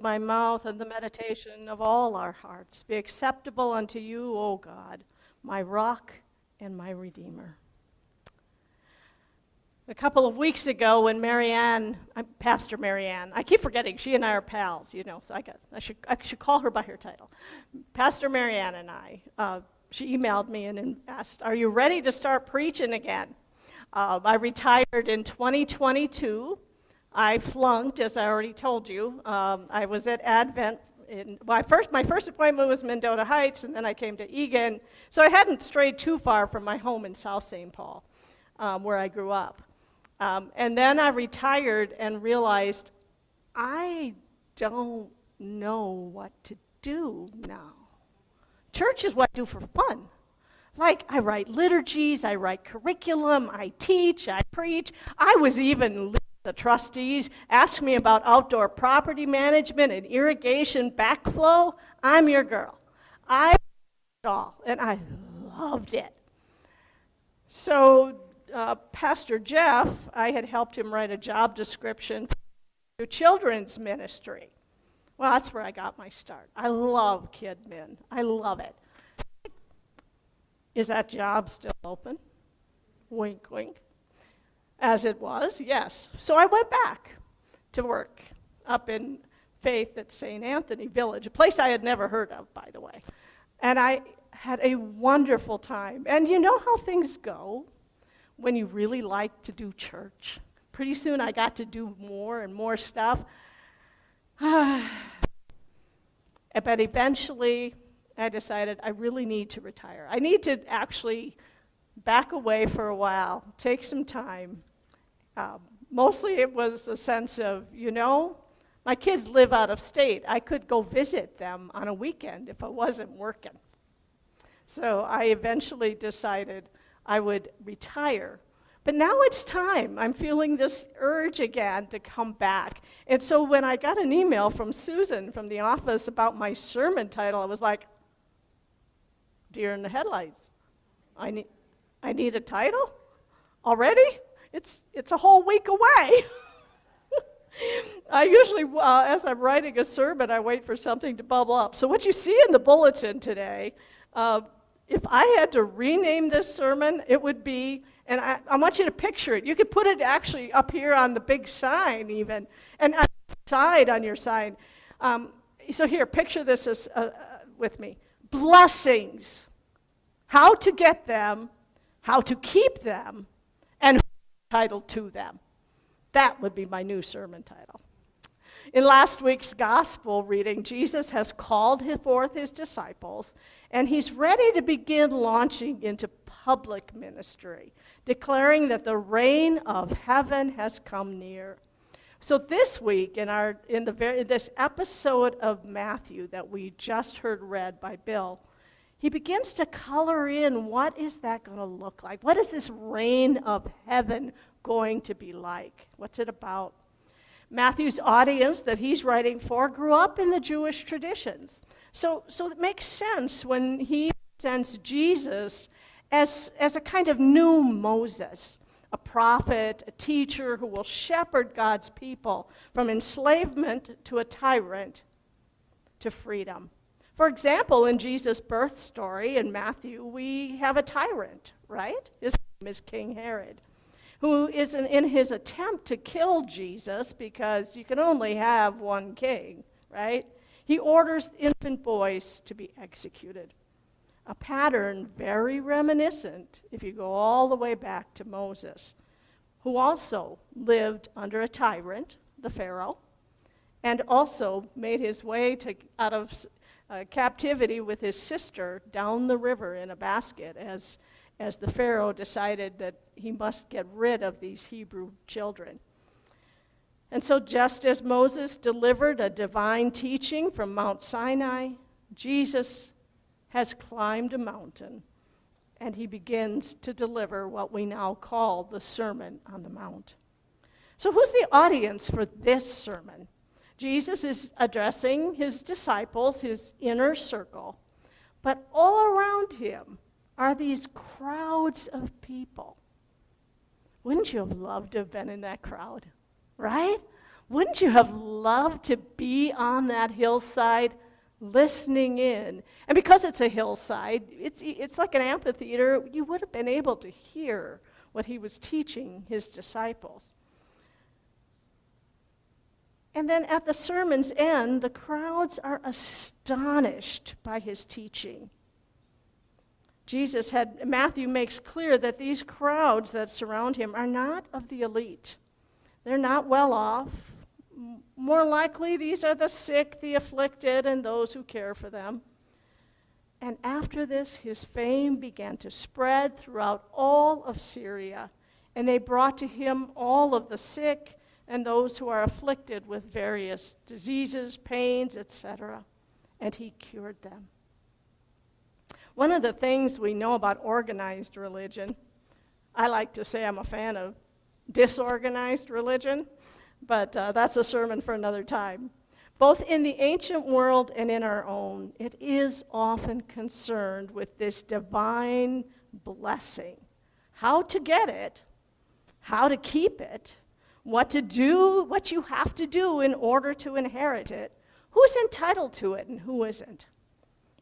my mouth and the meditation of all our hearts be acceptable unto you, O God, my rock and my redeemer. A couple of weeks ago when Pastor Marianne, I keep forgetting, she and I are pals, so I should call her by her title. Pastor Marianne and I, she emailed me and asked, are you ready to start preaching again? I retired in 2022. I flunked, as I already told you. I was at Advent. My first appointment was Mendota Heights, and then I came to Egan. So I hadn't strayed too far from my home in South St. Paul, where I grew up. And then I retired and realized I don't know what to do now. Church is what I do for fun. Like, I write liturgies, I write curriculum, I teach, I preach. I was even the trustees asked me about outdoor property management and irrigation backflow. I'm your girl. I did it all, and I loved it. So Pastor Jeff, I had helped him write a job description for children's ministry. Well, that's where I got my start. I love kid min. I love it. Is that job still open? Wink, wink. As it was, yes. So I went back to work up in Faith at St. Anthony Village, a place I had never heard of, by the way. And I had a wonderful time. And you know how things go when you really like to do church? Pretty soon I got to do more and more stuff. But eventually I decided I really need to retire. I need to actually back away for a while, take some time. Mostly it was a sense of, my kids live out of state. I could go visit them on a weekend if I wasn't working. So I eventually decided I would retire. But now it's time. I'm feeling this urge again to come back. And so when I got an email from Susan from the office about my sermon title, I was like, deer in the headlights. I need a title? Already? It's a whole week away. I usually, as I'm writing a sermon, I wait for something to bubble up. So what you see in the bulletin today, if I had to rename this sermon, it would be, and I want you to picture it. You could put it actually up here on the big sign even, and on the side on your sign. So here, picture this as, with me. Blessings. How to get them, how to keep them, and entitled to them. That would be my new sermon title. In last week's gospel reading, Jesus has called forth his disciples, and he's ready to begin launching into public ministry, declaring that the reign of heaven has come near. So this week, in this episode of Matthew that we just heard read by Bill, he begins to color in what is that going to look like? What is this reign of heaven going to be like? What's it about? Matthew's audience that he's writing for grew up in the Jewish traditions. So it makes sense when he presents Jesus as a kind of new Moses, a prophet, a teacher who will shepherd God's people from enslavement to a tyrant to freedom. For example, in Jesus' birth story in Matthew, we have a tyrant, right? His name is King Herod, who is in his attempt to kill Jesus, because you can only have one king, right? He orders infant boys to be executed. A pattern very reminiscent, if you go all the way back to Moses, who also lived under a tyrant, the Pharaoh, and also made his way out of captivity with his sister down the river in a basket as the Pharaoh decided that he must get rid of these Hebrew children. And so just as Moses delivered a divine teaching from Mount Sinai, Jesus has climbed a mountain, and he begins to deliver what we now call the Sermon on the Mount. So who's the audience for this sermon? Jesus is addressing his disciples, his inner circle, but all around him are these crowds of people. Wouldn't you have loved to have been in that crowd, right? Wouldn't you have loved to be on that hillside listening in? And because it's a hillside, it's like an amphitheater, you would have been able to hear what he was teaching his disciples. And then at the sermon's end, the crowds are astonished by his teaching. Matthew makes clear that these crowds that surround him are not of the elite. They're not well off. More likely, these are the sick, the afflicted, and those who care for them. And after this, his fame began to spread throughout all of Syria, and they brought to him all of the sick and those who are afflicted with various diseases, pains, etc., and he cured them. One of the things we know about organized religion, I like to say I'm a fan of disorganized religion, but that's a sermon for another time. Both in the ancient world and in our own, it is often concerned with this divine blessing. How to get it, how to keep it, what to do, what you have to do in order to inherit it, who's entitled to it and who isn't,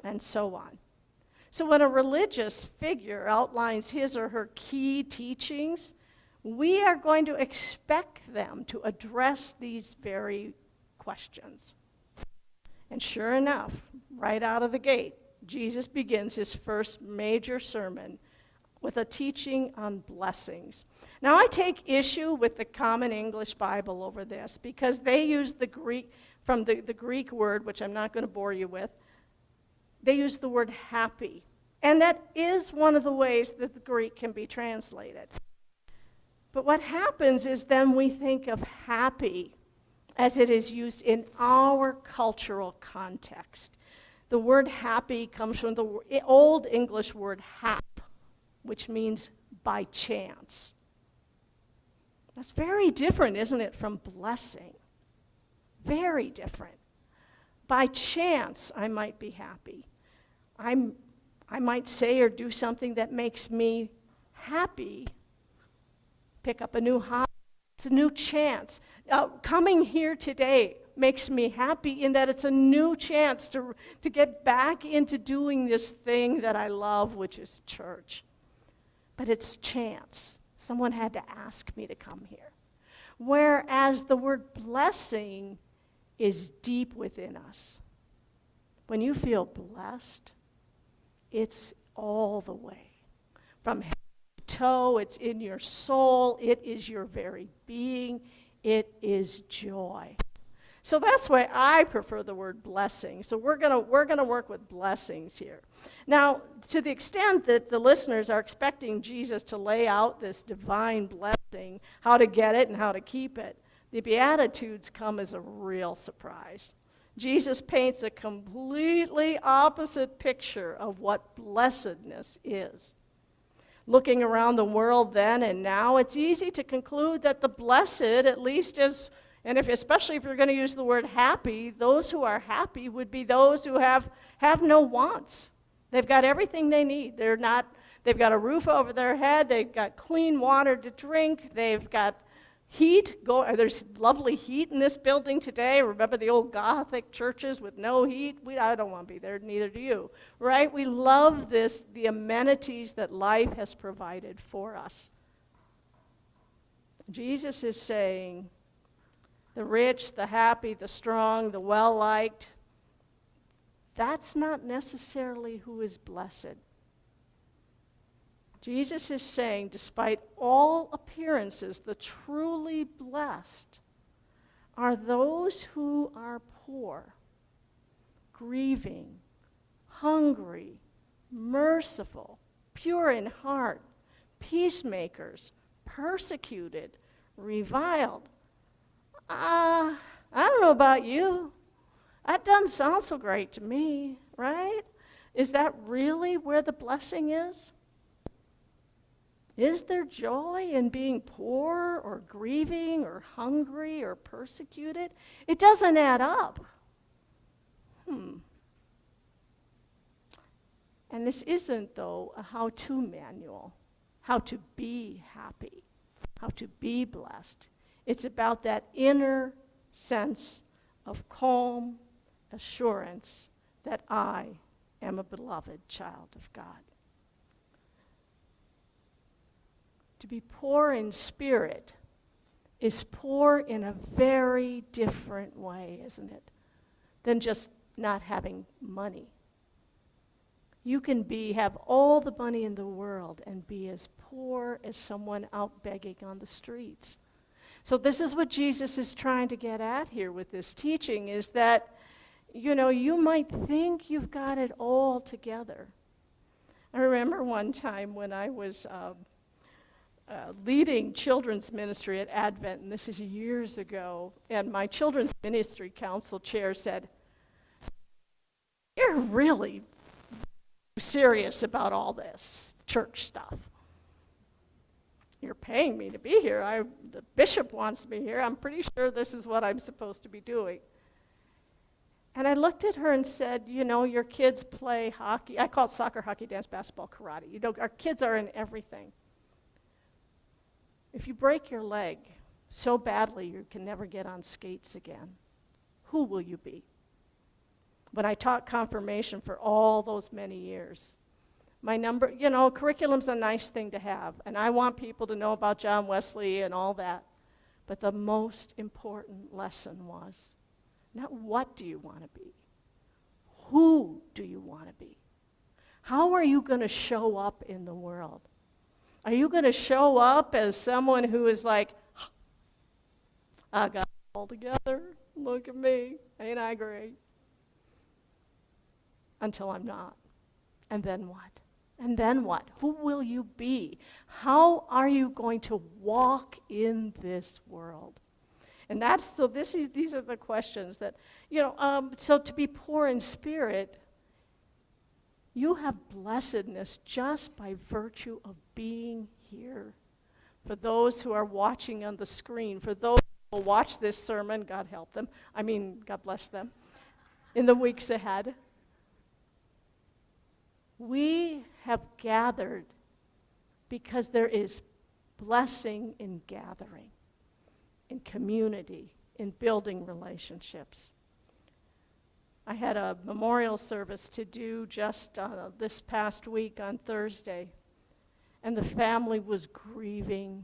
and so on. So when a religious figure outlines his or her key teachings, we are going to expect them to address these very questions. And sure enough, right out of the gate, Jesus begins his first major sermon with a teaching on blessings. Now, I take issue with the Common English Bible over this because they use the Greek, from the Greek word, which I'm not going to bore you with, they use the word happy. And that is one of the ways that the Greek can be translated. But what happens is then we think of happy as it is used in our cultural context. The word happy comes from the Old English word hap, which means by chance. That's very different, isn't it, from blessing? Very different. By chance, I might be happy. I might say or do something that makes me happy. Pick up a new hobby. It's a new chance. Coming here today makes me happy in that it's a new chance to get back into doing this thing that I love, which is church. But it's chance. Someone had to ask me to come here. Whereas the word blessing is deep within us. When you feel blessed, it's all the way. From head to toe, it's in your soul, it is your very being, it is joy. So that's why I prefer the word blessing. So we're gonna work with blessings here. Now, to the extent that the listeners are expecting Jesus to lay out this divine blessing, how to get it and how to keep it, the Beatitudes come as a real surprise. Jesus paints a completely opposite picture of what blessedness is. Looking around the world then and now, it's easy to conclude that the blessed, at least especially if you're going to use the word happy, those who are happy would be those who have no wants. They've got everything they need. They've got a roof over their head, they've got clean water to drink, they've got heat. There's lovely heat in this building today. Remember the old Gothic churches with no heat? I don't want to be there, neither do you, right? We love the amenities that life has provided for us. Jesus is saying, the rich, the happy, the strong, the well-liked, that's not necessarily who is blessed. Jesus is saying, despite all appearances, the truly blessed are those who are poor, grieving, hungry, merciful, pure in heart, peacemakers, persecuted, reviled. I don't know about you. That doesn't sound so great to me, right? Is that really where the blessing is? Is there joy in being poor or grieving or hungry or persecuted? It doesn't add up. And this isn't, though, a how-to manual, how to be happy, how to be blessed. It's about that inner sense of calm assurance that I am a beloved child of God. To be poor in spirit is poor in a very different way, isn't it, than just not having money. You can have all the money in the world and be as poor as someone out begging on the streets. So this is what Jesus is trying to get at here with this teaching, is that, you might think you've got it all together. I remember one time when I was leading children's ministry at Advent, and this is years ago, and my children's ministry council chair said, "You're really serious about all this church stuff. You're paying me to be here. The bishop wants me here. I'm pretty sure this is what I'm supposed to be doing." And I looked at her and said, your kids play hockey. I call it soccer, hockey, dance, basketball, karate. Our kids are in everything. If you break your leg so badly you can never get on skates again, who will you be? When I taught confirmation for all those many years, curriculum's a nice thing to have, and I want people to know about John Wesley and all that. But the most important lesson was, not what do you want to be? Who do you want to be? How are you going to show up in the world? Are you going to show up as someone who is like, I got it all together, look at me, ain't I great? Until I'm not. And then what? And then what? Who will you be? How are you going to walk in this world? And these are the questions that, so to be poor in spirit, you have blessedness just by virtue of being here. For those who are watching on the screen, for those who will watch this sermon, God help them, God bless them, in the weeks ahead, we have gathered because there is blessing in gathering, in community, in building relationships. I had a memorial service to do just this past week on Thursday, and the family was grieving,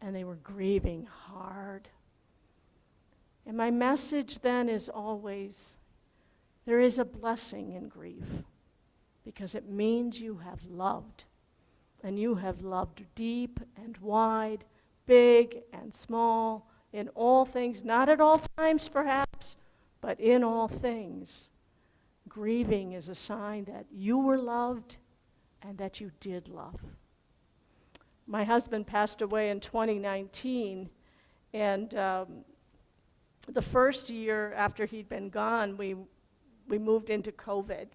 and they were grieving hard. And my message then is always, there is a blessing in grief, because it means you have loved, and you have loved deep and wide, big and small, in all things, not at all times perhaps, but in all things. Grieving is a sign that you were loved and that you did love. My husband passed away in 2019, and the first year after he'd been gone, we moved into COVID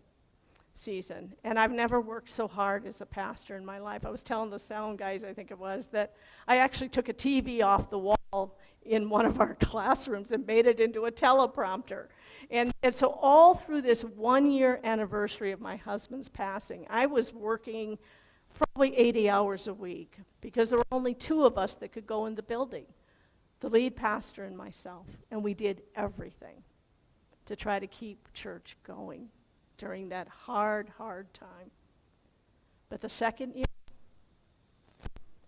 season. And I've never worked so hard as a pastor in my life. I was telling the sound guys, I think it was, that I actually took a TV off the wall in one of our classrooms and made it into a teleprompter. And so all through this 1-year anniversary of my husband's passing, I was working probably 80 hours a week, because there were only 2 of us that could go in the building, the lead pastor and myself. And we did everything to try to keep church going during that hard time. But the second year,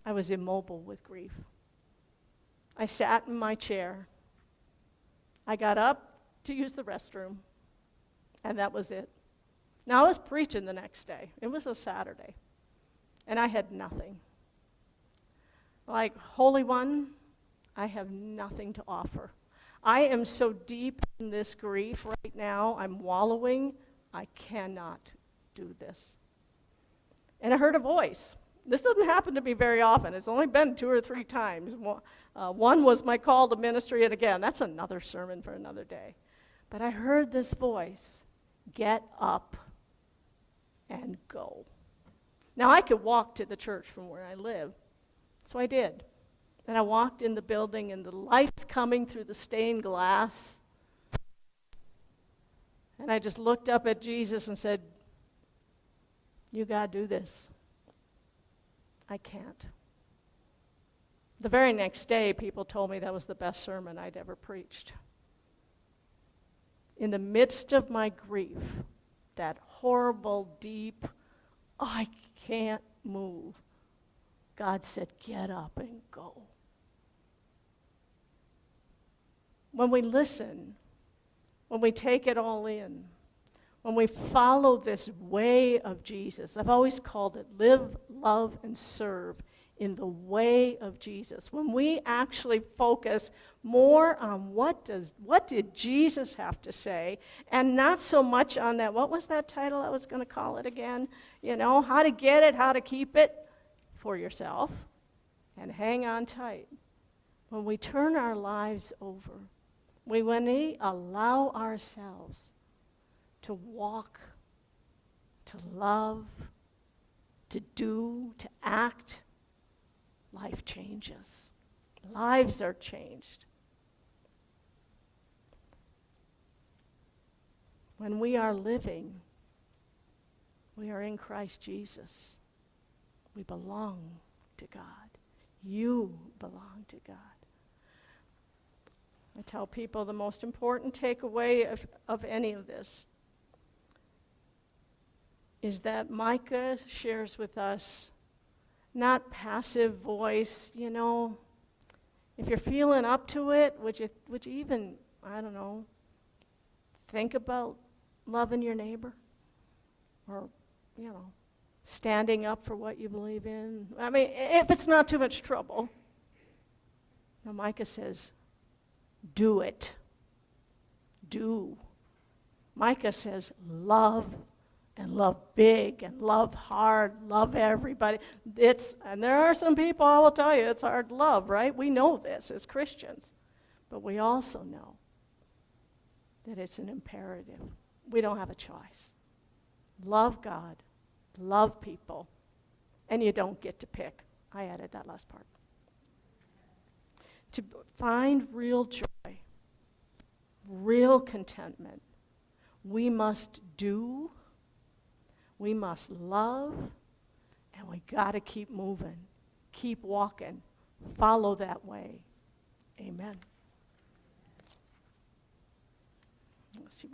I was immobile with grief. I sat in my chair. I got up to use the restroom, and that was it. Now, I was preaching the next day. It was a Saturday, and I had nothing. Like, Holy One, I have nothing to offer. I am so deep in this grief right now, I'm wallowing. I cannot do this. And I heard a voice. This doesn't happen to me very often. It's only been 2 or 3 times. One was my call to ministry, and again, that's another sermon for another day. But I heard this voice, get up and go. Now, I could walk to the church from where I live, so I did. And I walked in the building, and the light's coming through the stained glass. And I just looked up at Jesus and said, you got to do this. I can't. The very next day, people told me that was the best sermon I'd ever preached. In the midst of my grief, that horrible, deep, I can't move, God said, get up and go. When we listen, when we take it all in, when we follow this way of Jesus, I've always called it live, love, and serve in the way of Jesus. When we actually focus more on what did Jesus have to say, and not so much on that, what was that title I was going to call it again? You know, how to get it, how to keep it for yourself, and hang on tight. When we turn our lives over, when we allow ourselves to walk, to love, to do, to act, life changes. Lives are changed. When we are living, we are in Christ Jesus. We belong to God. You belong to God. I tell people the most important takeaway of any of this is that Micah shares with us not passive voice, you know. If you're feeling up to it, would you even, I don't know, think about loving your neighbor? Or, you know, standing up for what you believe in? I mean, if it's not too much trouble. Now Micah says, do it. Do. Micah says, love, and love big, and love hard, love everybody. And there are some people, I will tell you, it's hard to love, right? We know this as Christians. But we also know that it's an imperative. We don't have a choice. Love God, love people, and you don't get to pick. I added that last part. To find real joy, real contentment, we must do, we must love, and we got to keep moving, keep walking, follow that way. Amen. Let's see.